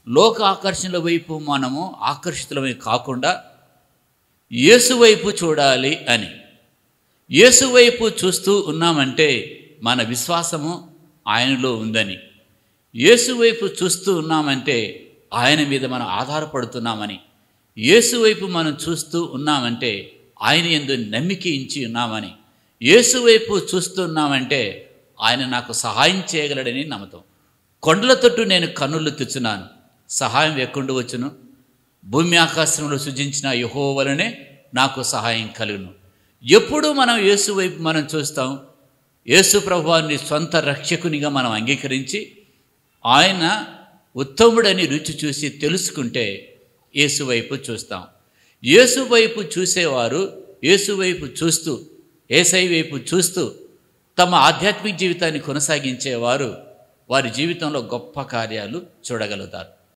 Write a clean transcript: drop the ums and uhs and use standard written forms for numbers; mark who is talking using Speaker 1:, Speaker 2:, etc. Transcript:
Speaker 1: లోక ఆకర్షణల వైపు మనము ఆకర్షితులమై కాకుండా యేసు వైపు చూడాలి అని. యేసు వైపు చూస్తూ ఉన్నామంటే మన విశ్వాసము ఆయనలో ఉందని. యేసు వైపు చూస్తూ ఉన్నామంటే ఆయన మీద మనం ఆధారపడుతున్నామని. యేసు వైపు మనం చూస్తూ ఉన్నామంటే ఆయన యందు నమ్మిక ఉంచి ఉన్నామని. యేసు వైపు చూస్తున్నామంటే ఆయన నాకు సహాయం చేయగలడని నమ్మతం. కొండల తట్టు నేను కన్నులు తెచ్చున్నాను, సహాయం ఎక్కడి వచ్చును? భూమి ఆకాశంలో సృజించిన యెహోవా వలనే నాకు సహాయం కలుగును. ఎప్పుడు మనం యేసు వైపు మనం చూస్తాం. యేసు ప్రభువాన్ని సొంత రక్షకునిగా మనం అంగీకరించి ఆయన ఉత్తముడని రుచి చూసి తెలుసుకుంటే యేసు వైపు చూస్తాం. యేసు వైపు చూసేవారు యేసు వైపు చూస్తూ, యేసయ్య వైపు చూస్తూ తమ ఆధ్యాత్మిక జీవితాన్ని కొనసాగించేవారు వారి జీవితంలో గొప్ప కార్యాలు చూడగలుగుతారు.